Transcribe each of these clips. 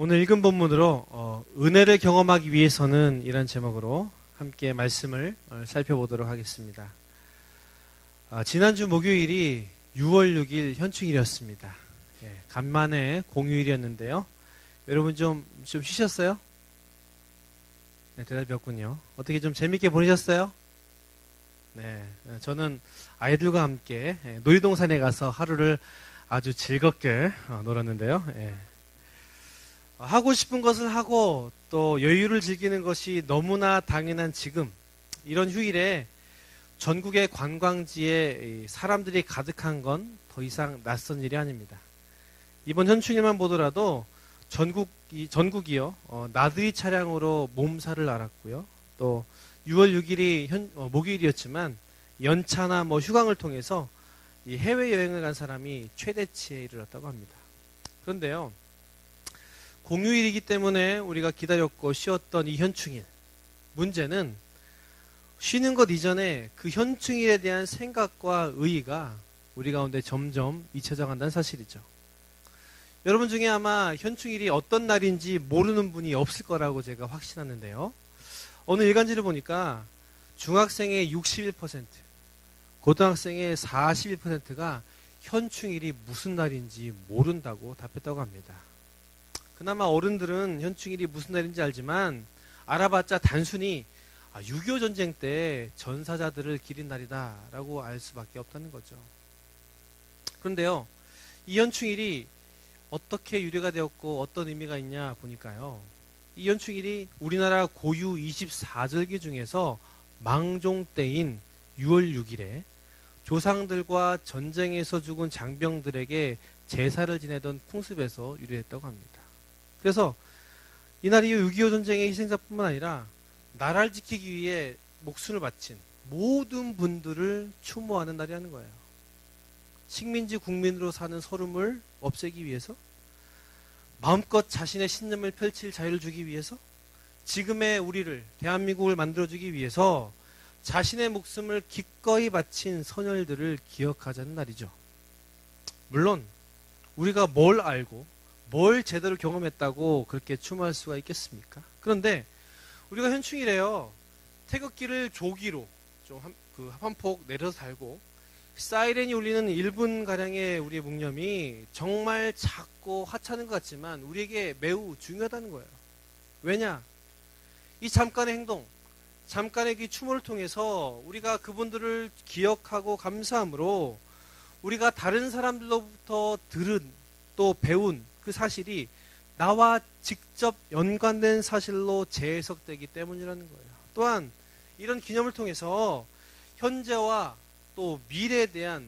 오늘 읽은 본문으로 은혜를 경험하기 위해서는 이란 제목으로 함께 말씀을 살펴보도록 하겠습니다. 지난주 목요일이 6월 6일 현충일이었습니다. 간만에 공휴일이었는데요. 여러분 좀 쉬셨어요? 네, 대답이 없군요. 어떻게 좀 재밌게 보내셨어요? 네, 저는 아이들과 함께 놀이동산에 가서 하루를 아주 즐겁게 놀았는데요. 하고 싶은 것을 하고 또 여유를 즐기는 것이 너무나 당연한 지금 이런 휴일에 전국의 관광지에 사람들이 가득한 건 더 이상 낯선 일이 아닙니다. 이번 현충일만 보더라도 전국이요 나들이 차량으로 몸살을 앓았고요. 또 6월 6일이 목요일이었지만 연차나 휴강을 통해서 이 해외여행을 간 사람이 최대치에 이르렀다고 합니다. 그런데요, 공휴일이기 때문에 우리가 기다렸고 쉬었던 이 현충일, 문제는 쉬는 것 이전에 그 현충일에 대한 생각과 의의가 우리 가운데 점점 잊혀져 간다는 사실이죠. 여러분 중에 아마 현충일이 어떤 날인지 모르는 분이 없을 거라고 제가 확신하는데요. 오늘 일간지를 보니까 중학생의 61%, 고등학생의 41%가 현충일이 무슨 날인지 모른다고 답했다고 합니다. 그나마 어른들은 현충일이 무슨 날인지 알지만 알아봤자 단순히 6.25 전쟁 때 전사자들을 기린 날이다라고 알 수밖에 없다는 거죠. 그런데요, 이 현충일이 어떻게 유래가 되었고 어떤 의미가 있냐 보니까요, 이 현충일이 우리나라 고유 24절기 중에서 망종 때인 6월 6일에 조상들과 전쟁에서 죽은 장병들에게 제사를 지내던 풍습에서 유래했다고 합니다. 그래서 이날이 6.25 전쟁의 희생자뿐만 아니라 나라를 지키기 위해 목숨을 바친 모든 분들을 추모하는 날이라는 거예요. 식민지 국민으로 사는 서름을 없애기 위해서, 마음껏 자신의 신념을 펼칠 자유를 주기 위해서, 지금의 우리를, 대한민국을 만들어주기 위해서 자신의 목숨을 기꺼이 바친 선열들을 기억하자는 날이죠. 물론 우리가 뭘 알고 뭘 제대로 경험했다고 그렇게 추모할 수가 있겠습니까? 그런데 우리가 현충일에요, 태극기를 조기로 좀 한 폭 내려서 달고 사이렌이 울리는 1분가량의 우리의 묵념이 정말 작고 하찮은 것 같지만 우리에게 매우 중요하다는 거예요. 왜냐? 이 잠깐의 행동, 잠깐의 그 추모를 통해서 우리가 그분들을 기억하고 감사함으로 우리가 다른 사람들로부터 들은 또 배운 그 사실이 나와 직접 연관된 사실로 재해석되기 때문이라는 거예요. 또한 이런 기념을 통해서 현재와 또 미래에 대한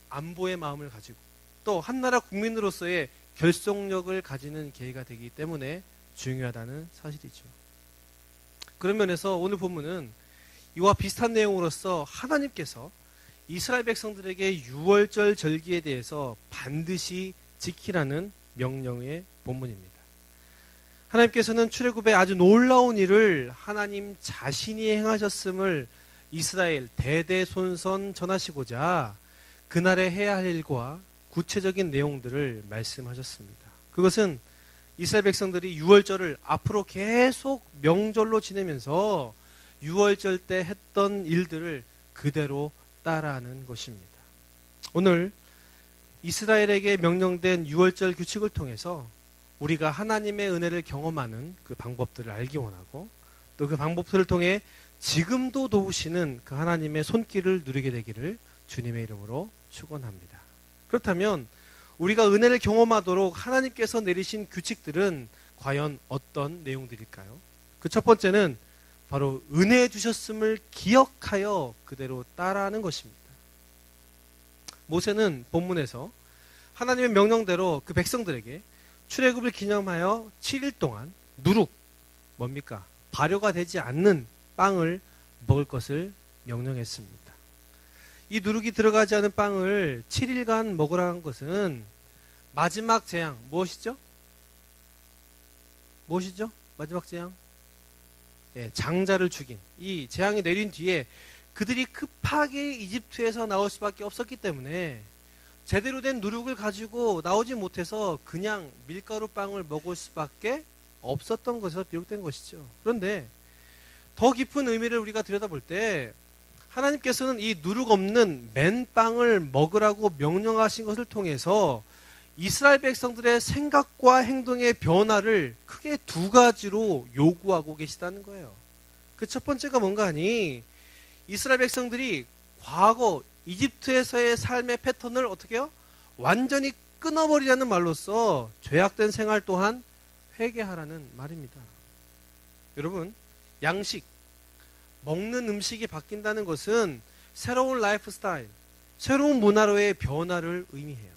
안보의 마음을 가지고 또 한나라 국민으로서의 결속력을 가지는 계기가 되기 때문에 중요하다는 사실이죠. 그런 면에서 오늘 본문은 이와 비슷한 내용으로서 하나님께서 이스라엘 백성들에게 6월절 절기에 대해서 반드시 지키라는 명령의 본문입니다. 하나님께서는 출애굽의 아주 놀라운 일을 하나님 자신이 행하셨음을 이스라엘 대대손손 전하시고자 그날에 해야 할 일과 구체적인 내용들을 말씀하셨습니다. 그것은 이스라엘 백성들이 6월절을 앞으로 계속 명절로 지내면서 6월절 때 했던 일들을 그대로 따라하는 것입니다. 오늘 이스라엘에게 명령된 6월절 규칙을 통해서 우리가 하나님의 은혜를 경험하는 그 방법들을 알기 원하고 또 그 방법들을 통해 지금도 도우시는 그 하나님의 손길을 누리게 되기를 주님의 이름으로 축원합니다. 그렇다면 우리가 은혜를 경험하도록 하나님께서 내리신 규칙들은 과연 어떤 내용들일까요? 그 첫 번째는 바로 은혜 주셨음을 기억하여 그대로 따라하는 것입니다. 모세는 본문에서 하나님의 명령대로 그 백성들에게 출애굽을 기념하여 7일 동안 누룩, 뭡니까? 발효가 되지 않는 빵을 먹을 것을 명령했습니다. 이 누룩이 들어가지 않은 빵을 7일간 먹으라는 것은 마지막 재앙, 무엇이죠? 무엇이죠? 마지막 재앙? 장자를 죽인 이 재앙이 내린 뒤에 그들이 급하게 이집트에서 나올 수밖에 없었기 때문에 제대로 된 누룩을 가지고 나오지 못해서 그냥 밀가루 빵을 먹을 수밖에 없었던 것에서 비롯된 것이죠. 그런데 더 깊은 의미를 우리가 들여다볼 때 하나님께서는 이 누룩 없는 맨빵을 먹으라고 명령하신 것을 통해서 이스라엘 백성들의 생각과 행동의 변화를 크게 두 가지로 요구하고 계시다는 거예요. 그 첫 번째가 뭔가 하니 이스라엘 백성들이 과거 이집트에서의 삶의 패턴을 어떻게 해요? 완전히 끊어버리라는 말로써 죄악된 생활 또한 회개하라는 말입니다. 여러분, 양식, 먹는 음식이 바뀐다는 것은 새로운 라이프 스타일, 새로운 문화로의 변화를 의미해요.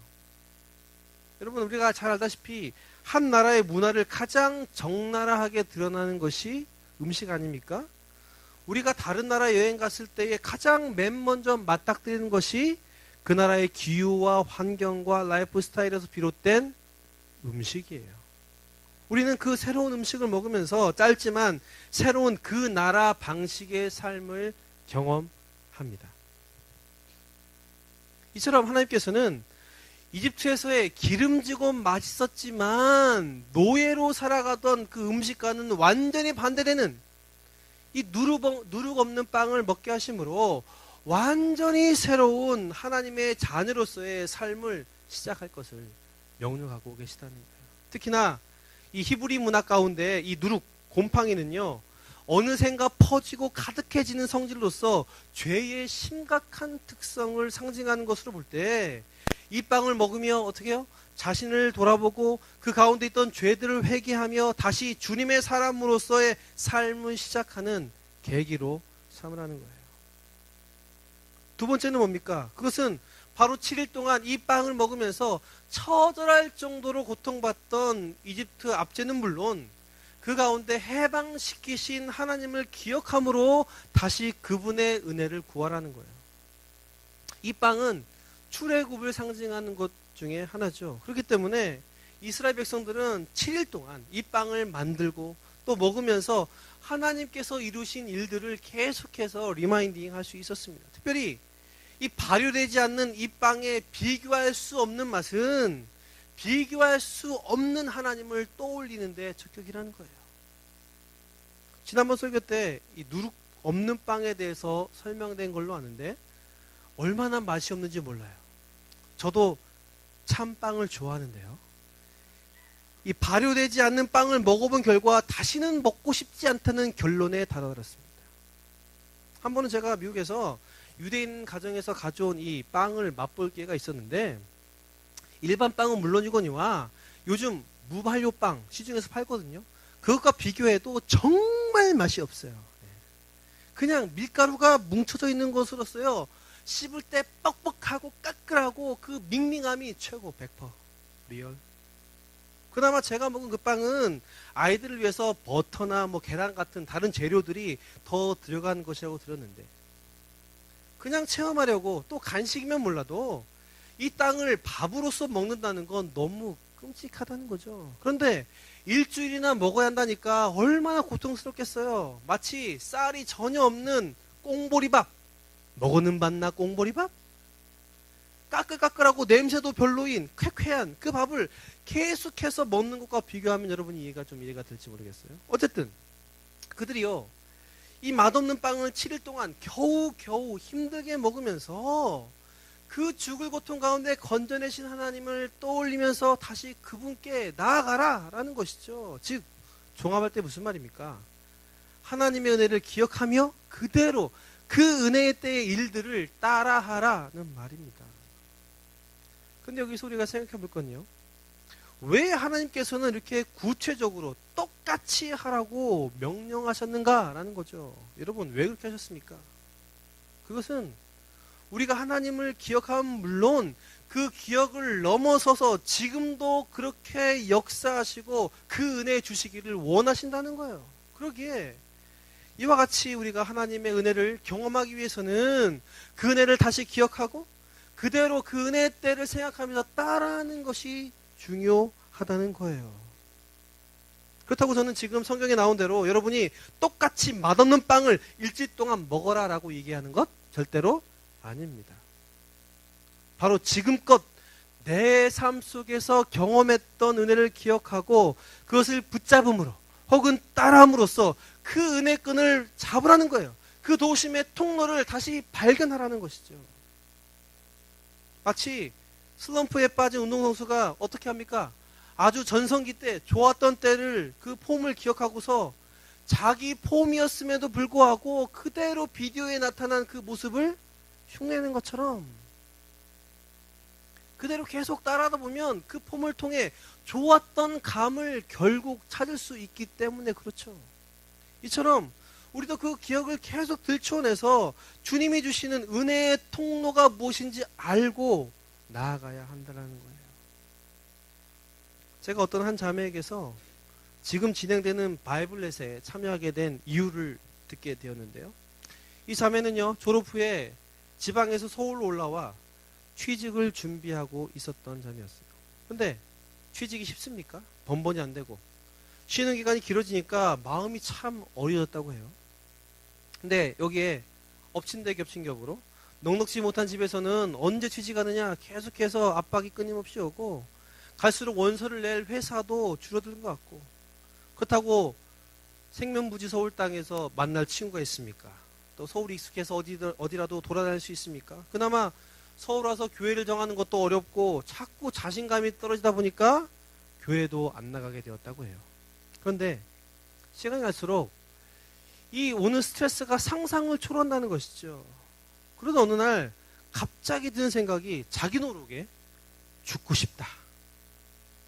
여러분, 우리가 잘 알다시피 한 나라의 문화를 가장 적나라하게 드러나는 것이 음식 아닙니까? 우리가 다른 나라 여행 갔을 때에 가장 맨 먼저 맞닥뜨리는 것이 그 나라의 기후와 환경과 라이프 스타일에서 비롯된 음식이에요. 우리는 그 새로운 음식을 먹으면서 짧지만 새로운 그 나라 방식의 삶을 경험합니다. 이처럼 하나님께서는 이집트에서의 기름지고 맛있었지만 노예로 살아가던 그 음식과는 완전히 반대되는 이 누룩 없는 빵을 먹게 하심으로 완전히 새로운 하나님의 자녀로서의 삶을 시작할 것을 명령하고 계시다는 거예요. 특히나 이 히브리 문화 가운데 이 누룩, 곰팡이는요, 어느샌가 퍼지고 가득해지는 성질로서 죄의 심각한 특성을 상징하는 것으로 볼 때 이 빵을 먹으며 어떻게 해요? 자신을 돌아보고 그 가운데 있던 죄들을 회개하며 다시 주님의 사람으로서의 삶을 시작하는 계기로 삼으라는 거예요. 두 번째는 뭡니까? 그것은 바로 7일 동안 이 빵을 먹으면서 처절할 정도로 고통받던 이집트 압제는 물론 그 가운데 해방시키신 하나님을 기억함으로 다시 그분의 은혜를 구하라는 거예요. 이 빵은 출애굽을 상징하는 것 중에 하나죠. 그렇기 때문에 이스라엘 백성들은 7일 동안 이 빵을 만들고 또 먹으면서 하나님께서 이루신 일들을 계속해서 리마인딩 할 수 있었습니다. 특별히 이 발효되지 않는 이 빵에 비교할 수 없는 맛은 비교할 수 없는 하나님을 떠올리는데 적격이라는 거예요. 지난번 설교 때 이 누룩 없는 빵에 대해서 설명된 걸로 아는데 얼마나 맛이 없는지 몰라요. 저도 참빵을 좋아하는데요. 이 발효되지 않는 빵을 먹어본 결과 다시는 먹고 싶지 않다는 결론에 다다랐습니다. 한 번은 제가 미국에서 유대인 가정에서 가져온 이 빵을 맛볼 기회가 있었는데 일반 빵은 물론이거니와 요즘 무발효빵 시중에서 팔거든요. 그것과 비교해도 정말 맛이 없어요. 그냥 밀가루가 뭉쳐져 있는 것으로서요. 씹을 때 뻑뻑하고 까끌하고 그 밍밍함이 최고 100% 리얼. 그나마 제가 먹은 그 빵은 아이들을 위해서 버터나 뭐 계란 같은 다른 재료들이 더 들어간 것이라고 들었는데 그냥 체험하려고 또 간식이면 몰라도 이 땅을 밥으로서 먹는다는 건 너무 끔찍하다는 거죠. 그런데 일주일이나 먹어야 한다니까 얼마나 고통스럽겠어요. 마치 쌀이 전혀 없는 꽁보리밥. 먹어는 봤나 꽁보리밥? 까끌까끌하고 냄새도 별로인 쾌쾌한 그 밥을 계속해서 먹는 것과 비교하면 여러분이 이해가 될지 모르겠어요. 어쨌든 그들이요. 이 맛없는 빵을 7일 동안 겨우 힘들게 먹으면서 그 죽을 고통 가운데 건져내신 하나님을 떠올리면서 다시 그분께 나아가라 라는 것이죠. 즉 종합할 때 무슨 말입니까? 하나님의 은혜를 기억하며 그대로 그 은혜의 때의 일들을 따라하라는 말입니다. 근데 여기서 우리가 생각해 볼 건요. 왜 하나님께서는 이렇게 구체적으로 똑같이 하라고 명령하셨는가라는 거죠. 여러분 왜 그렇게 하셨습니까? 그것은 우리가 하나님을 기억하면 물론 그 기억을 넘어서서 지금도 그렇게 역사하시고 그 은혜 주시기를 원하신다는 거예요. 그러기에 이와 같이 우리가 하나님의 은혜를 경험하기 위해서는 그 은혜를 다시 기억하고 그대로 그 은혜의 때를 생각하면서 따라하는 것이 중요하다는 거예요. 그렇다고 저는 지금 성경에 나온 대로 여러분이 똑같이 맛없는 빵을 일주일 동안 먹어라 라고 얘기하는 것 절대로 아닙니다. 바로 지금껏 내 삶 속에서 경험했던 은혜를 기억하고 그것을 붙잡음으로 혹은 따라함으로써 그 은혜끈을 잡으라는 거예요. 그 도심의 통로를 다시 발견하라는 것이죠. 마치 슬럼프에 빠진 운동선수가 어떻게 합니까? 아주 전성기 때 좋았던 때를 그 폼을 기억하고서 자기 폼이었음에도 불구하고 그대로 비디오에 나타난 그 모습을 흉내내는 것처럼 그대로 계속 따라하다 보면 그 폼을 통해 좋았던 감을 결국 찾을 수 있기 때문에 그렇죠. 이처럼 우리도 그 기억을 계속 들춰내서 주님이 주시는 은혜의 통로가 무엇인지 알고 나아가야 한다는 거예요. 제가 어떤 한 자매에게서 지금 진행되는 바이블렛에 참여하게 된 이유를 듣게 되었는데요. 이 자매는요, 졸업 후에 지방에서 서울로 올라와 취직을 준비하고 있었던 자매였어요. 근데 취직이 쉽습니까? 번번이 안 되고 쉬는 기간이 길어지니까 마음이 참 어려졌다고 해요. 근데 여기에 엎친 데 겹친 격으로 넉넉지 못한 집에서는 언제 취직하느냐 계속해서 압박이 끊임없이 오고 갈수록 원서를 낼 회사도 줄어드는 것 같고 그렇다고 생면부지 서울 땅에서 만날 친구가 있습니까? 또 서울이 익숙해서 어디라도 돌아다닐 수 있습니까? 그나마 서울 와서 교회를 정하는 것도 어렵고 자꾸 자신감이 떨어지다 보니까 교회도 안 나가게 되었다고 해요. 그런데 시간이 갈수록 이 오는 스트레스가 상상을 초월한다는 것이죠. 그러다 어느 날 갑자기 드는 생각이 자기 노력에 죽고 싶다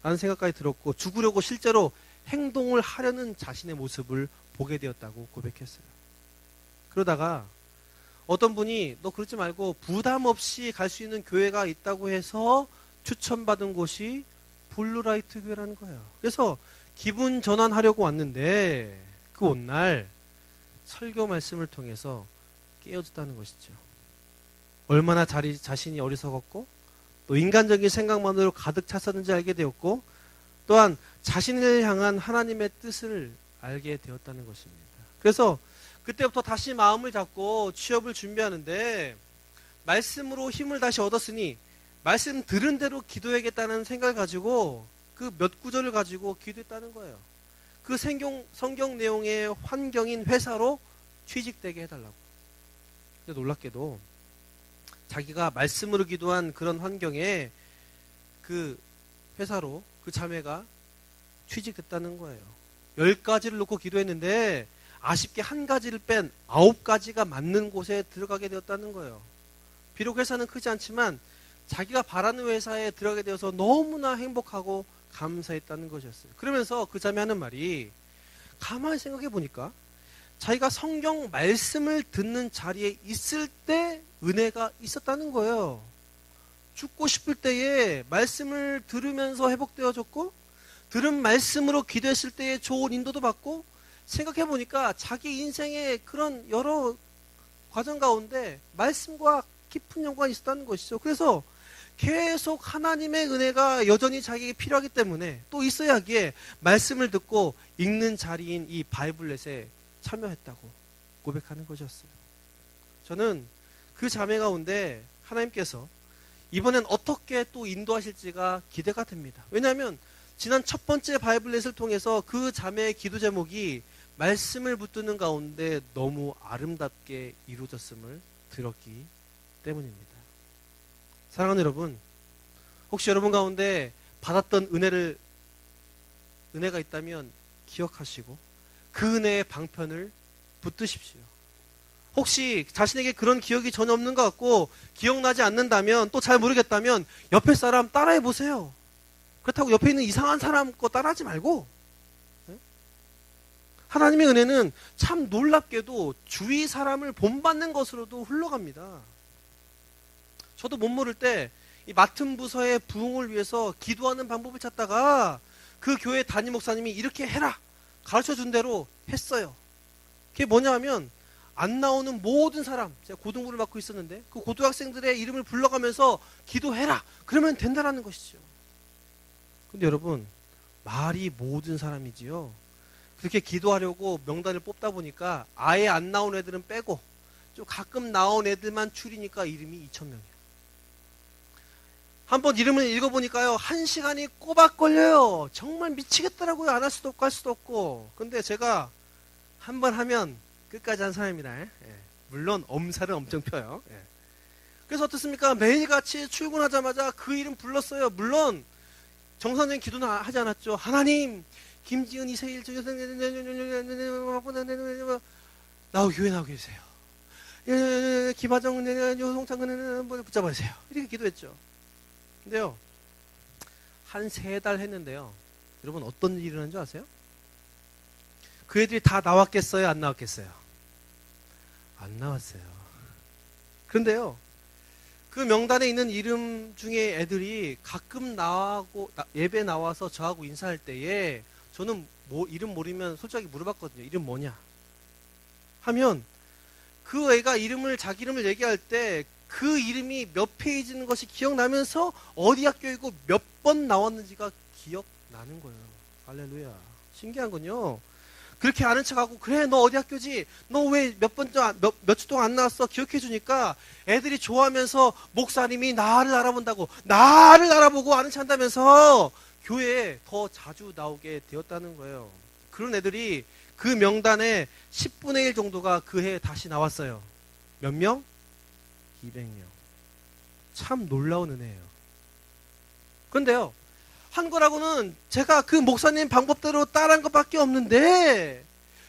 라는 생각까지 들었고 죽으려고 실제로 행동을 하려는 자신의 모습을 보게 되었다고 고백했어요. 그러다가 어떤 분이 너 그러지 말고 부담 없이 갈 수 있는 교회가 있다고 해서 추천받은 곳이 블루라이트 교회라는 거예요. 그래서 기분 전환하려고 왔는데 그 온 날 설교 말씀을 통해서 깨어졌다는 것이죠. 얼마나 자신이 어리석었고 또 인간적인 생각만으로 가득 찼었는지 알게 되었고 또한 자신을 향한 하나님의 뜻을 알게 되었다는 것입니다. 그래서 그때부터 다시 마음을 잡고 취업을 준비하는데 말씀으로 힘을 다시 얻었으니 말씀 들은 대로 기도해야겠다는 생각을 가지고 그 몇 구절을 가지고 기도했다는 거예요. 그 성경 내용의 환경인 회사로 취직되게 해달라고. 근데 놀랍게도 자기가 말씀으로 기도한 그런 환경에 그 회사로 그 자매가 취직됐다는 거예요. 10가지를 놓고 기도했는데 아쉽게 한 가지를 뺀 9가지가 맞는 곳에 들어가게 되었다는 거예요. 비록 회사는 크지 않지만 자기가 바라는 회사에 들어가게 되어서 너무나 행복하고 감사했다는 것이었어요. 그러면서 그 자매 하는 말이 가만히 생각해 보니까 자기가 성경 말씀을 듣는 자리에 있을 때 은혜가 있었다는 거예요. 죽고 싶을 때에 말씀을 들으면서 회복되어졌고 들은 말씀으로 기도했을 때에 좋은 인도도 받고 생각해 보니까 자기 인생의 그런 여러 과정 가운데 말씀과 깊은 연관이 있었다는 것이죠. 그래서 계속 하나님의 은혜가 여전히 자기에게 필요하기 때문에 또 있어야 하기에 말씀을 듣고 읽는 자리인 이 바이블렛에 참여했다고 고백하는 것이었어요. 저는 그 자매 가운데 하나님께서 이번엔 어떻게 또 인도하실지가 기대가 됩니다. 왜냐하면 지난 첫 번째 바이블렛을 통해서 그 자매의 기도 제목이 말씀을 붙드는 가운데 너무 아름답게 이루어졌음을 들었기 때문입니다. 사랑하는 여러분, 혹시 여러분 가운데 받았던 은혜가 있다면 기억하시고 그 은혜의 방편을 붙드십시오. 혹시 자신에게 그런 기억이 전혀 없는 것 같고 기억나지 않는다면 또 잘 모르겠다면 옆에 사람 따라해 보세요. 그렇다고 옆에 있는 이상한 사람 거 따라하지 말고 하나님의 은혜는 참 놀랍게도 주위 사람을 본받는 것으로도 흘러갑니다. 저도 못 모를 때 이 맡은 부서의 부흥을 위해서 기도하는 방법을 찾다가 그 교회 담임 목사님이 이렇게 해라 가르쳐준 대로 했어요. 그게 뭐냐 하면 안 나오는 모든 사람, 제가 고등부를 맡고 있었는데 그 고등학생들의 이름을 불러가면서 기도해라 그러면 된다는 것이죠. 근데 여러분 말이 모든 사람이지요. 그렇게 기도하려고 명단을 뽑다 보니까 아예 안 나온 애들은 빼고 좀 가끔 나온 애들만 추리니까 이름이 2,000명이에요. 한번 이름을 읽어보니까요, 1시간이 꼬박 걸려요. 정말 미치겠더라고요. 안 할 수도 없고 할 수도 없고. 근데 제가 한번 하면 끝까지 한 사람입니다. 예. 물론 엄살은 엄청 펴요. 예. 그래서 어떻습니까? 매일같이 출근하자마자 그 이름 불렀어요. 물론 정선생 기도는 하지 않았죠. 하나님, 김지은, 이세일, 나오고 교회 나오게 해주세요. 김하정, 요송창 붙잡아주세요. 이렇게 기도했죠. 근데요, 한 3달 했는데요. 여러분 어떤 일이 일어난 줄 아세요? 그 애들이 다 나왔겠어요? 안 나왔겠어요? 안 나왔어요. 그런데요, 그 명단에 있는 이름 중에 애들이 가끔 예배 나와서 저하고 인사할 때에 저는 이름 모르면 솔직하게 물어봤거든요. 이름 뭐냐? 하면 그 애가 자기 이름을 얘기할 때 그 이름이 몇 페이지인 것이 기억나면서 어디 학교이고 몇 번 나왔는지가 기억나는 거예요. 할렐루야. 신기한 건요, 그렇게 아는 척하고, 그래 너 어디 학교지? 너 왜 몇 주 동안 안 나왔어? 기억해 주니까 애들이 좋아하면서 목사님이 나를 알아본다고, 나를 알아보고 아는 척 한다면서 교회에 더 자주 나오게 되었다는 거예요. 그런 애들이 그 명단에 10분의 1 정도가 그 해에 다시 나왔어요. 몇 명? 200명. 참 놀라운 은혜예요. 그런데요, 한 거라고는 제가 그 목사님 방법대로 따라한 것밖에 없는데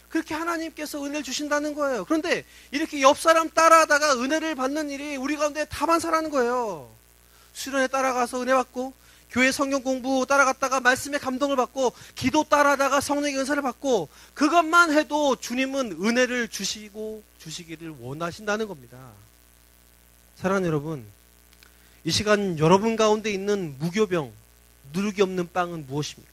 그렇게 하나님께서 은혜를 주신다는 거예요. 그런데 이렇게 옆 사람 따라하다가 은혜를 받는 일이 우리 가운데 다반사라는 거예요. 수련회 따라가서 은혜 받고, 교회 성경 공부 따라갔다가 말씀에 감동을 받고, 기도 따라하다가 성령의 은사를 받고, 그것만 해도 주님은 은혜를 주시기를 원하신다는 겁니다. 사랑하는 여러분, 이 시간 여러분 가운데 있는 무교병, 누르기 없는 빵은 무엇입니까?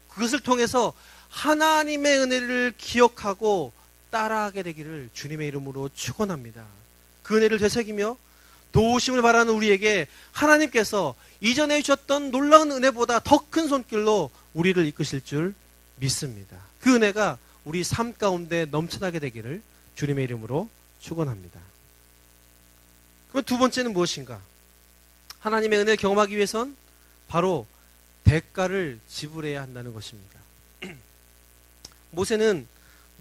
그것을 통해서 하나님의 은혜를 기억하고 따라하게 되기를 주님의 이름으로 축원합니다. 그 은혜를 되새기며 도우심을 바라는 우리에게 하나님께서 이전에 주셨던 놀라운 은혜보다 더 큰 손길로 우리를 이끄실 줄 믿습니다. 그 은혜가 우리 삶 가운데 넘쳐나게 되기를 주님의 이름으로 축원합니다. 그럼 두 번째는 무엇인가? 하나님의 은혜를 경험하기 위해선 바로 대가를 지불해야 한다는 것입니다. 모세는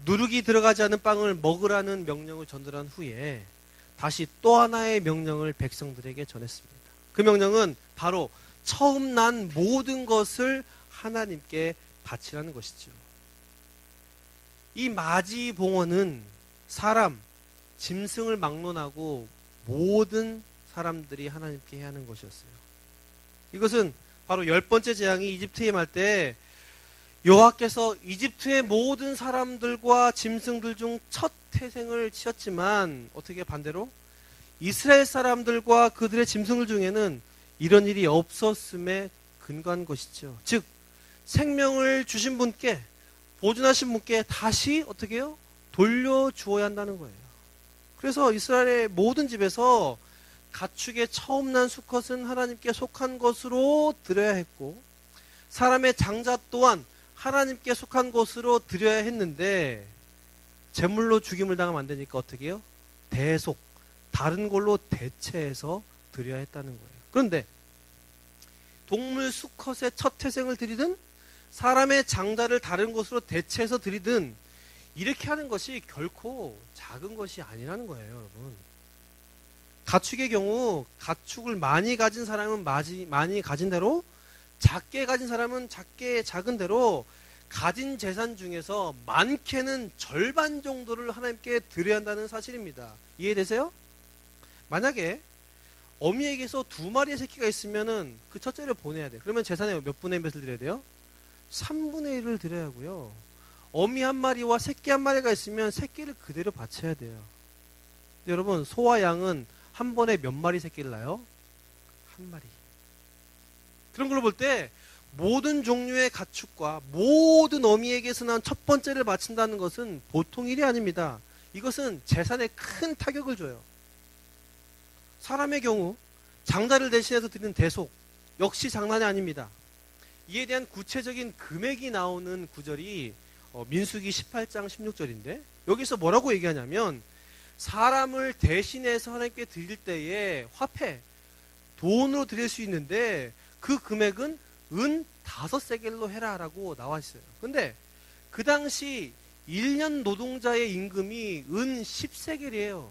누룩이 들어가지 않은 빵을 먹으라는 명령을 전달한 후에 다시 또 하나의 명령을 백성들에게 전했습니다. 그 명령은 바로 처음 난 모든 것을 하나님께 바치라는 것이죠. 이 마지봉헌은 사람, 짐승을 막론하고 모든 사람들이 하나님께 해야 하는 것이었어요. 이것은 바로 10번째 재앙이 이집트에 임할 때 여호와께서 이집트의 모든 사람들과 짐승들 중 첫 태생을 치었지만, 어떻게 반대로 이스라엘 사람들과 그들의 짐승들 중에는 이런 일이 없었음에 근거한 것이죠. 즉 생명을 주신 분께, 보존하신 분께 다시 어떻게 해요? 돌려주어야 한다는 거예요. 그래서 이스라엘의 모든 집에서 가축의 처음 난 수컷은 하나님께 속한 것으로 드려야 했고, 사람의 장자 또한 하나님께 속한 것으로 드려야 했는데, 제물로 죽임을 당하면 안 되니까 어떻게 해요? 대속, 다른 걸로 대체해서 드려야 했다는 거예요. 그런데 동물 수컷의 첫 태생을 드리든 사람의 장자를 다른 것으로 대체해서 드리든 이렇게 하는 것이 결코 작은 것이 아니라는 거예요, 여러분. 가축의 경우 가축을 많이 가진 사람은 많이 가진 대로, 작게 가진 사람은 작은 대로 가진 재산 중에서 많게는 절반 정도를 하나님께 드려야 한다는 사실입니다. 이해되세요? 만약에 어미에게서 2마리의 새끼가 있으면은 그 첫째를 보내야 돼요. 그러면 재산의 몇 분의 몇을 드려야 돼요? 3분의 1을 드려야 하고요. 어미 1마리와 새끼 1마리가 있으면 새끼를 그대로 바쳐야 돼요. 여러분, 소와 양은 한 번에 몇 마리 새끼를 낳아요? 1마리. 그런 걸로 볼 때 모든 종류의 가축과 모든 어미에게서 난 첫 번째를 바친다는 것은 보통 일이 아닙니다. 이것은 재산에 큰 타격을 줘요. 사람의 경우 장자를 대신해서 드리는 대속 역시 장난이 아닙니다. 이에 대한 구체적인 금액이 나오는 구절이 민수기 18장 16절인데, 여기서 뭐라고 얘기하냐면, 사람을 대신해서 하나님께 드릴 때에 화폐, 돈으로 드릴 수 있는데 그 금액은 은 5세겔로 해라라고 나와 있어요. 근데 그 당시 1년 노동자의 임금이 은 10세겔이에요.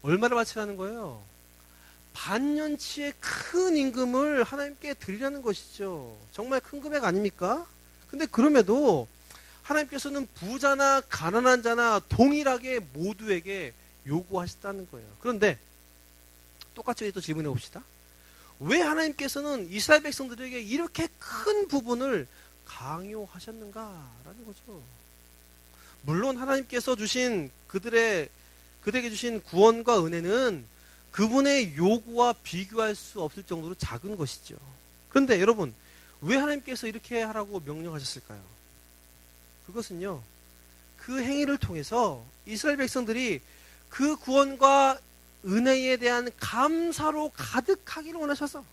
얼마를 바치라는 거예요? 반년치의 큰 임금을 하나님께 드리라는 것이죠. 정말 큰 금액 아닙니까? 근데 그럼에도 하나님께서는 부자나 가난한 자나 동일하게 모두에게 요구하셨다는 거예요. 그런데 똑같이 또 질문해 봅시다. 왜 하나님께서는 이스라엘 백성들에게 이렇게 큰 부분을 강요하셨는가라는 거죠. 물론 하나님께서 주신 그들에게 주신 구원과 은혜는 그분의 요구와 비교할 수 없을 정도로 작은 것이죠. 그런데 여러분, 왜 하나님께서 이렇게 하라고 명령하셨을까요? 그것은요, 그 행위를 통해서 이스라엘 백성들이 그 구원과 은혜에 대한 감사로 가득하기를 원하셔서,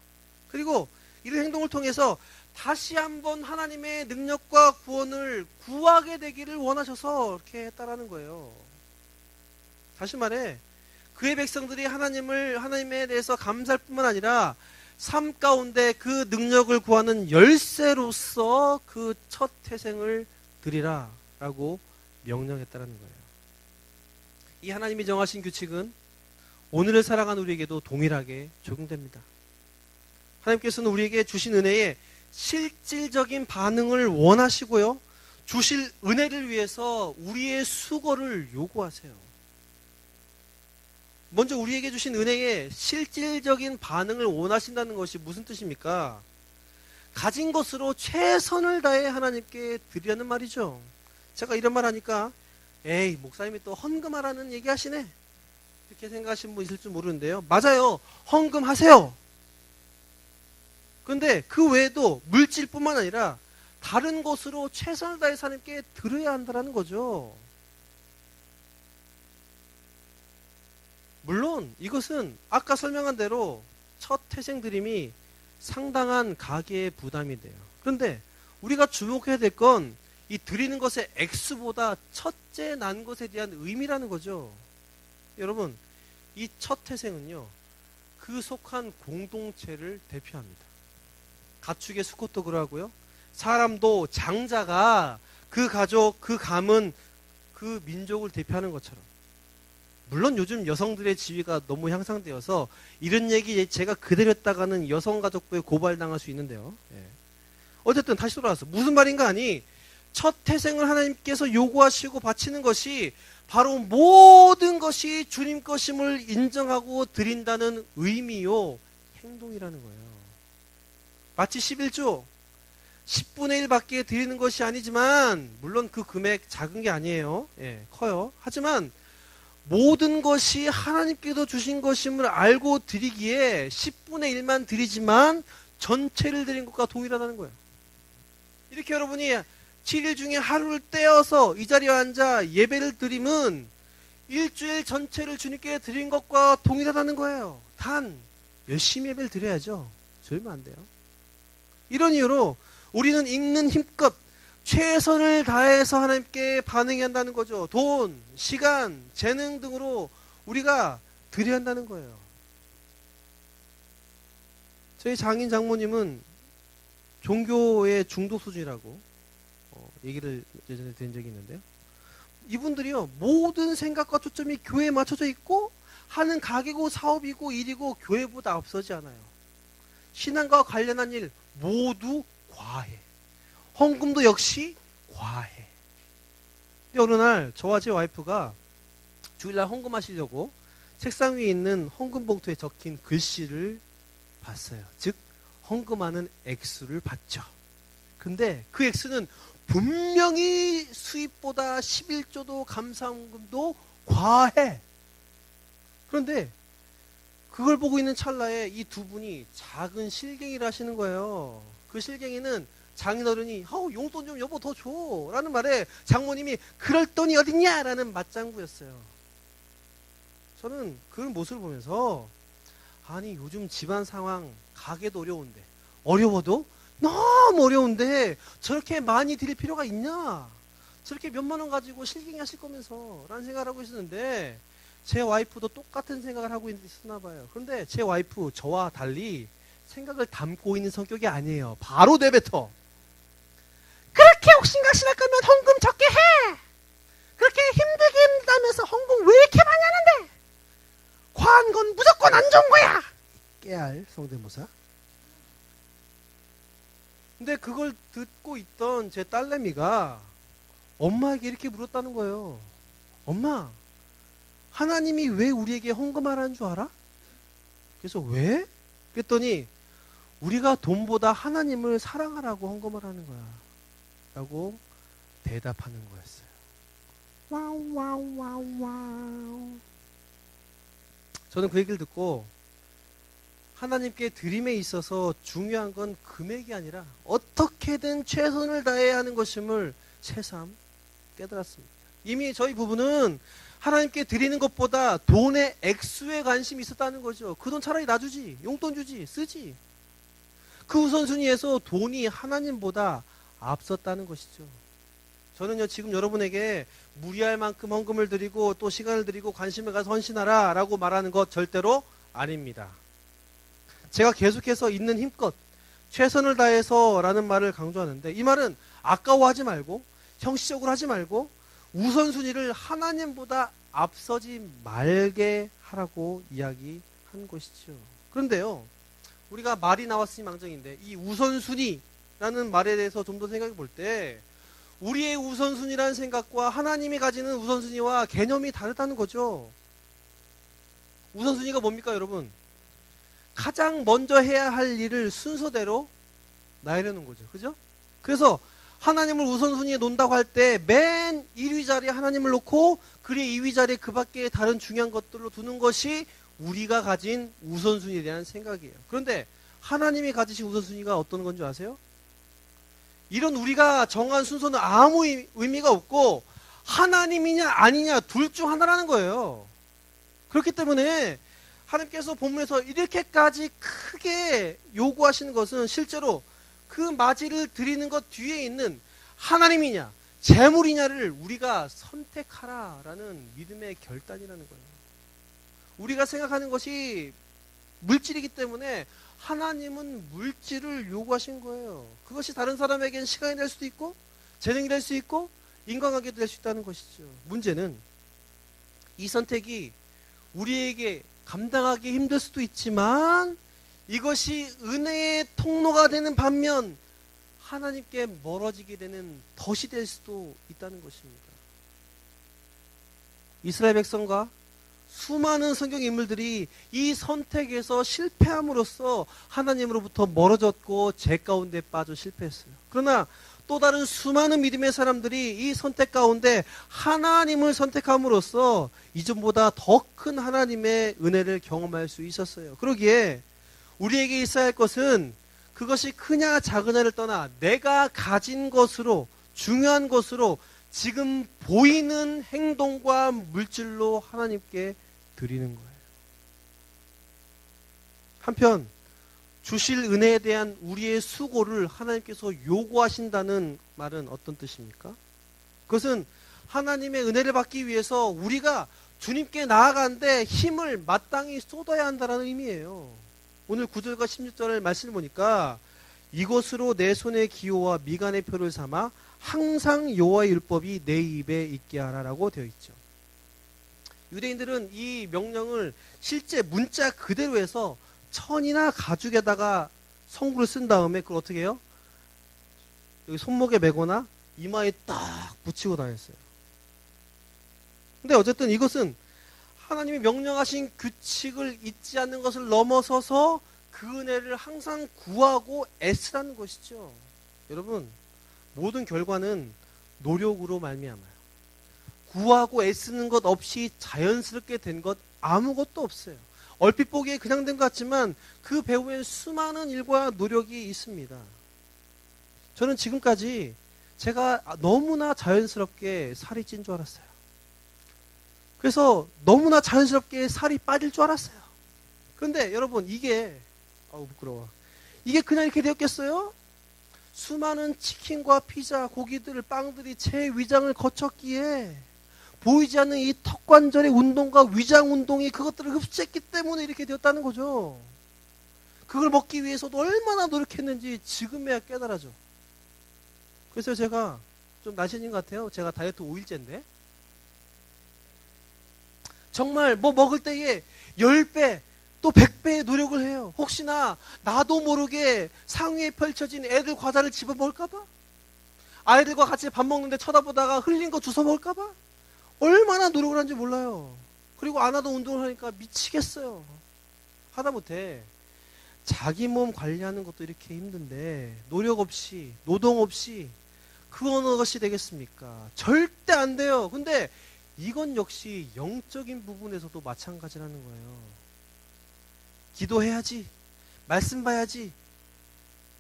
그리고 이런 행동을 통해서 다시 한번 하나님의 능력과 구원을 구하게 되기를 원하셔서 이렇게 했다라는 거예요. 다시 말해, 그의 백성들이 하나님에 대해서 감사할 뿐만 아니라 삶 가운데 그 능력을 구하는 열쇠로서 그 첫 태생을 드리라 라고 명령했다는 거예요. 이 하나님이 정하신 규칙은 오늘을 살아가는 우리에게도 동일하게 적용됩니다. 하나님께서는 우리에게 주신 은혜에 실질적인 반응을 원하시고요, 주실 은혜를 위해서 우리의 수고를 요구하세요. 먼저 우리에게 주신 은혜에 실질적인 반응을 원하신다는 것이 무슨 뜻입니까? 가진 것으로 최선을 다해 하나님께 드리라는 말이죠. 제가 이런 말 하니까 에이, 목사님이 또 헌금하라는 얘기 하시네, 이렇게 생각하시는 분 있을 줄 모르는데요. 맞아요. 헌금하세요. 그런데 그 외에도 물질뿐만 아니라 다른 것으로 최선을 다해서 하나님께 드려야 한다는 거죠. 물론 이것은 아까 설명한 대로 첫 태생드림이 상당한 가계의 부담이 돼요. 그런데 우리가 주목해야 될 건 이 드리는 것의 액수보다 첫째 난 것에 대한 의미라는 거죠. 여러분, 이 첫 태생은요, 그 속한 공동체를 대표합니다. 가축의 수컷도 그러하고요, 사람도 장자가 그 가족, 그 가문, 그 민족을 대표하는 것처럼, 물론 요즘 여성들의 지위가 너무 향상되어서 이런 얘기 제가 그대로 했다가는 여성가족부에 고발당할 수 있는데요. 어쨌든 다시 돌아와서 무슨 말인가 하니, 첫 태생을 하나님께서 요구하시고 바치는 것이 바로 모든 것이 주님 것임을 인정하고 드린다는 의미요, 행동이라는 거예요. 마치 11조 10분의 1밖에 드리는 것이 아니지만, 물론 그 금액 작은 게 아니에요. 커요. 하지만 모든 것이 하나님께서 주신 것임을 알고 드리기에 10분의 1만 드리지만 전체를 드린 것과 동일하다는 거예요. 이렇게 여러분이 7일 중에 하루를 떼어서 이 자리에 앉아 예배를 드림은 일주일 전체를 주님께 드린 것과 동일하다는 거예요. 단 열심히 예배를 드려야죠. 절면 안 돼요. 이런 이유로 우리는 있는 힘껏 최선을 다해서 하나님께 반응해야 한다는 거죠. 돈, 시간, 재능 등으로 우리가 드려야 한다는 거예요. 저희 장인 장모님은 종교의 중독 수준이라고 얘기를 예전에 들은 적이 있는데요. 이분들이요, 모든 생각과 초점이 교회에 맞춰져 있고 하는 가게고 사업이고 일이고 교회보다 앞서지 않아요. 신앙과 관련한 일 모두 과해. 헌금도 역시 과해. 근데 어느 날 저와 제 와이프가 주일날 헌금하시려고 책상 위에 있는 헌금 봉투에 적힌 글씨를 봤어요. 즉 헌금하는 액수를 봤죠. 근데 그 액수는 분명히 수입보다 11조도 감사헌금도 과해. 그런데 그걸 보고 있는 찰나에 이 두 분이 작은 실갱이를 하시는 거예요. 그 실갱이는 장인어른이 용돈 좀 여보 더 줘 라는 말에 장모님이 그럴 돈이 어딨냐 라는 맞장구였어요. 저는 그 모습을 보면서, 아니 요즘 집안 상황 가게도 어려운데, 어려워도 너무 어려운데 저렇게 많이 드릴 필요가 있냐, 저렇게 몇만 원 가지고 실갱이 하실 거면서 라는 생각을 하고 있었는데, 제 와이프도 똑같은 생각을 하고 있었나 봐요. 그런데 제 와이프 저와 달리 생각을 담고 있는 성격이 아니에요. 바로 내뱉어. 그렇게 옥신각신할 거면 헌금 적게 해. 그렇게 힘들게 힘들다면서 헌금 왜 이렇게 많이 하는데? 과한 건 무조건 안 좋은 거야. 깨알 성대모사. 근데 그걸 듣고 있던 제 딸내미가 엄마에게 이렇게 물었다는 거예요. 엄마, 하나님이 왜 우리에게 헌금하라는 줄 알아? 그래서 왜? 그랬더니 우리가 돈보다 하나님을 사랑하라고 헌금을 하는 거야 라고 대답하는 거였어요. 와우 와우 와우 와우. 저는 그 얘기를 듣고 하나님께 드림에 있어서 중요한 건 금액이 아니라 어떻게든 최선을 다해야 하는 것임을 새삼 깨달았습니다. 이미 저희 부부는 하나님께 드리는 것보다 돈의 액수에 관심이 있었다는 거죠. 그 돈 차라리 놔주지, 용돈 주지, 쓰지. 그 우선순위에서 돈이 하나님보다 앞섰다는 것이죠. 저는요, 지금 여러분에게 무리할 만큼 헌금을 드리고 또 시간을 드리고 관심을 가서 헌신하라 라고 말하는 것 절대로 아닙니다. 제가 계속해서 있는 힘껏 최선을 다해서 라는 말을 강조하는데, 이 말은 아까워하지 말고 형식적으로 하지 말고 우선순위를 하나님보다 앞서지 말게 하라고 이야기한 것이죠. 그런데요, 우리가 말이 나왔으니 망정인데 이 우선순위라는 말에 대해서 좀 더 생각해 볼 때 우리의 우선순위라는 생각과 하나님이 가지는 우선순위와 개념이 다르다는 거죠. 우선순위가 뭡니까, 여러분? 가장 먼저 해야 할 일을 순서대로 나열해 놓은 거죠. 그죠? 그래서 하나님을 우선순위에 놓는다고 할 때 맨 1위 자리에 하나님을 놓고 그의 2위 자리에 그 밖에 다른 중요한 것들로 두는 것이 우리가 가진 우선순위에 대한 생각이에요. 그런데 하나님이 가지신 우선순위가 어떤 건지 아세요? 이런 우리가 정한 순서는 아무 의미가 없고 하나님이냐 아니냐 둘 중 하나라는 거예요. 그렇기 때문에 하나님께서 본문에서 이렇게까지 크게 요구하시는 것은 실제로 그 맞이를 드리는 것 뒤에 있는 하나님이냐 재물이냐를 우리가 선택하라라는 믿음의 결단이라는 거예요. 우리가 생각하는 것이 물질이기 때문에 하나님은 물질을 요구하신 거예요. 그것이 다른 사람에게는 시간이 될 수도 있고 재능이 될 수 있고 인간관계도 될 수 있다는 것이죠. 문제는 이 선택이 우리에게 감당하기 힘들 수도 있지만 이것이 은혜의 통로가 되는 반면 하나님께 멀어지게 되는 덫이 될 수도 있다는 것입니다. 이스라엘 백성과 수많은 성경 인물들이 이 선택에서 실패함으로써 하나님으로부터 멀어졌고 죄 가운데 빠져 실패했어요. 그러나 또 다른 수많은 믿음의 사람들이 이 선택 가운데 하나님을 선택함으로써 이전보다 더 큰 하나님의 은혜를 경험할 수 있었어요. 그러기에 우리에게 있어야 할 것은 그것이 크냐 작으냐를 떠나 내가 가진 것으로 중요한 것으로 지금 보이는 행동과 물질로 하나님께 드리는 거예요. 한편 주실 은혜에 대한 우리의 수고를 하나님께서 요구하신다는 말은 어떤 뜻입니까? 그것은 하나님의 은혜를 받기 위해서 우리가 주님께 나아가는데 힘을 마땅히 쏟아야 한다는 의미예요. 오늘 9절과 16절의 말씀을 보니까 이것으로 내 손의 기호와 미간의 표를 삼아 항상 여호와의 율법이 내 입에 있게 하라라고 되어 있죠. 유대인들은 이 명령을 실제 문자 그대로 해서 천이나 가죽에다가 성구를 쓴 다음에 그걸 어떻게 해요? 여기 손목에 메거나 이마에 딱 붙이고 다녔어요. 근데 어쨌든 이것은 하나님이 명령하신 규칙을 잊지 않는 것을 넘어서서 그 은혜를 항상 구하고 애쓰라는 것이죠. 여러분, 모든 결과는 노력으로 말미암아요. 구하고 애쓰는 것 없이 자연스럽게 된 것 아무것도 없어요. 얼핏 보기에 그냥 된 것 같지만 그 배후엔 수많은 일과 노력이 있습니다. 저는 지금까지 제가 너무나 자연스럽게 살이 찐 줄 알았어요. 그래서 너무나 자연스럽게 살이 빠질 줄 알았어요. 그런데 여러분, 이게 부끄러워. 이게 그냥 이렇게 되었겠어요? 수많은 치킨과 피자, 고기들, 빵들이 제 위장을 거쳤기에 보이지 않는 이 턱관절의 운동과 위장 운동이 그것들을 흡수했기 때문에 이렇게 되었다는 거죠. 그걸 먹기 위해서도 얼마나 노력했는지 지금에야 깨달아져. 그래서 제가 좀 나신인 것 같아요. 제가 다이어트 5일째인데 정말 뭐 먹을 때에 10배 또 100배의 노력을 해요. 혹시나 나도 모르게 상위에 펼쳐진 애들 과자를 집어 먹을까봐, 아이들과 같이 밥 먹는데 쳐다보다가 흘린 거 주워 먹을까봐 얼마나 노력을 하는지 몰라요. 그리고 안 하던 운동을 하니까 미치겠어요. 하다못해 자기 몸 관리하는 것도 이렇게 힘든데 노력 없이, 노동 없이 그 어느 것이 되겠습니까? 절대 안 돼요. 근데 이건 역시 영적인 부분에서도 마찬가지라는 거예요. 기도해야지, 말씀 봐야지,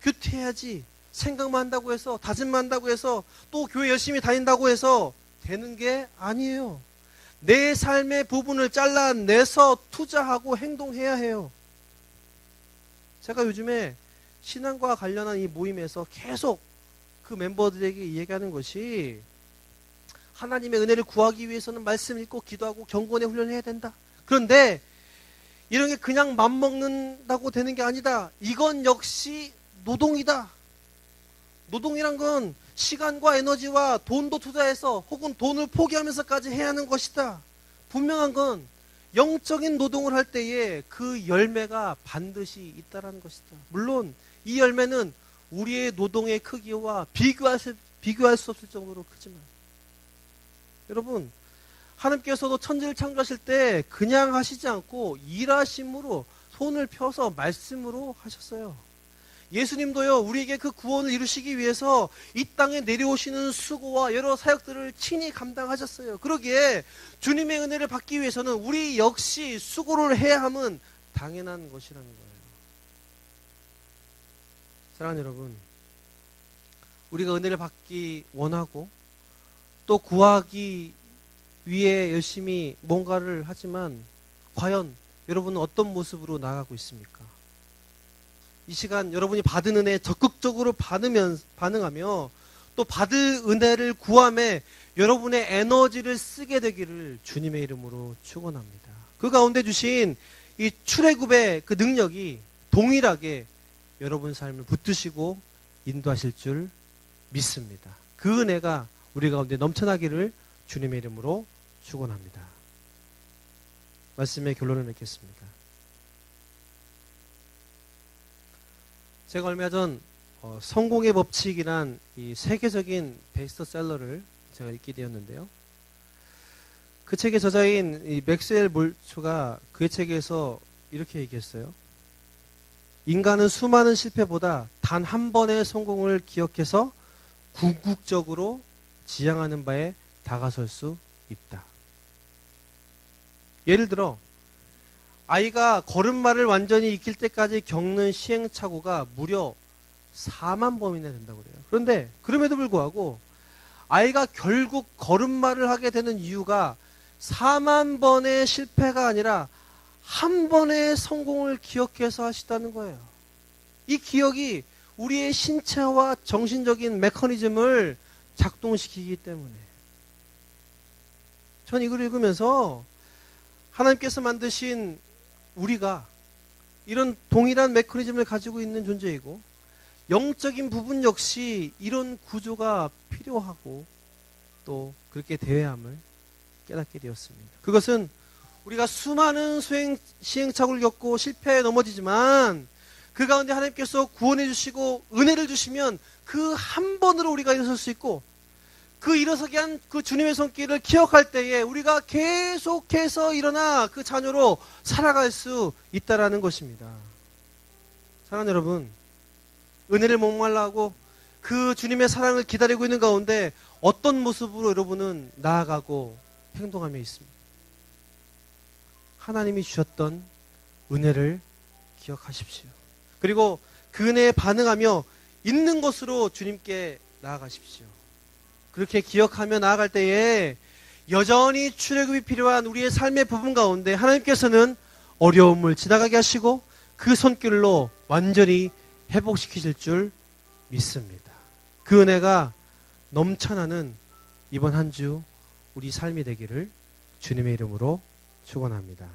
큐티해야지, 생각만 한다고 해서, 다짐만 한다고 해서, 또 교회 열심히 다닌다고 해서 되는 게 아니에요. 내 삶의 부분을 잘라내서 투자하고 행동해야 해요. 제가 요즘에 신앙과 관련한 이 모임에서 계속 그 멤버들에게 얘기하는 것이, 하나님의 은혜를 구하기 위해서는 말씀 읽고 기도하고 경건의 훈련을 해야 된다. 그런데 이런 게 그냥 맘먹는다고 되는 게 아니다. 이건 역시 노동이다. 노동이란 건 시간과 에너지와 돈도 투자해서 혹은 돈을 포기하면서까지 해야 하는 것이다. 분명한 건 영적인 노동을 할 때에 그 열매가 반드시 있다라는 것이다. 물론 이 열매는 우리의 노동의 크기와 비교할 수 없을 정도로 크지만, 여러분, 하나님께서도 천지를 창조하실 때 그냥 하시지 않고 일하심으로 손을 펴서 말씀으로 하셨어요. 예수님도요, 우리에게 그 구원을 이루시기 위해서 이 땅에 내려오시는 수고와 여러 사역들을 친히 감당하셨어요. 그러기에 주님의 은혜를 받기 위해서는 우리 역시 수고를 해야 함은 당연한 것이라는 거예요. 사랑하는 여러분, 우리가 은혜를 받기 원하고 또 구하기 위해 열심히 뭔가를 하지만 과연 여러분은 어떤 모습으로 나아가고 있습니까? 이 시간 여러분이 받은 은혜에 적극적으로 반응하며 또 받을 은혜를 구함에 여러분의 에너지를 쓰게 되기를 주님의 이름으로 축원합니다. 그 가운데 주신 이 출애굽의 그 능력이 동일하게 여러분 삶을 붙드시고 인도하실 줄 믿습니다. 그 은혜가 우리 가운데 넘쳐나기를 주님의 이름으로 축원합니다. 말씀의 결론을 맺겠습니다. 제가 얼마 전 성공의 법칙이란 이 세계적인 베스트셀러를 제가 읽게 되었는데요. 그 책의 저자인 이 맥스웰 몰초가 그 책에서 이렇게 얘기했어요. 인간은 수많은 실패보다 단 한 번의 성공을 기억해서 궁극적으로 지향하는 바에 다가설 수 있다. 예를 들어 아이가 걸음마를 완전히 익힐 때까지 겪는 시행착오가 무려 4만 번이나 된다고 그래요. 그런데 그럼에도 불구하고 아이가 결국 걸음마를 하게 되는 이유가 4만 번의 실패가 아니라 한 번의 성공을 기억해서 하시다는 거예요. 이 기억이 우리의 신체와 정신적인 메커니즘을 작동시키기 때문에. 전 이걸 읽으면서 하나님께서 만드신 우리가 이런 동일한 메커니즘을 가지고 있는 존재이고 영적인 부분 역시 이런 구조가 필요하고 또 그렇게 대회함을 깨닫게 되었습니다. 그것은 우리가 수많은 시행착오를 겪고 실패에 넘어지지만 그 가운데 하나님께서 구원해 주시고 은혜를 주시면 그 한 번으로 우리가 일어설 수 있고 그 일어서게 한 그 주님의 손길을 기억할 때에 우리가 계속해서 일어나 그 자녀로 살아갈 수 있다라는 것입니다. 사랑하는 여러분, 은혜를 목말라 하고 그 주님의 사랑을 기다리고 있는 가운데 어떤 모습으로 여러분은 나아가고 행동하며 있습니다. 하나님이 주셨던 은혜를 기억하십시오. 그리고 그 은혜에 반응하며 있는 것으로 주님께 나아가십시오. 그렇게 기억하며 나아갈 때에 여전히 출애굽이 필요한 우리의 삶의 부분 가운데 하나님께서는 어려움을 지나가게 하시고 그 손길로 완전히 회복시키실 줄 믿습니다. 그 은혜가 넘쳐나는 이번 한 주 우리 삶이 되기를 주님의 이름으로 축원합니다.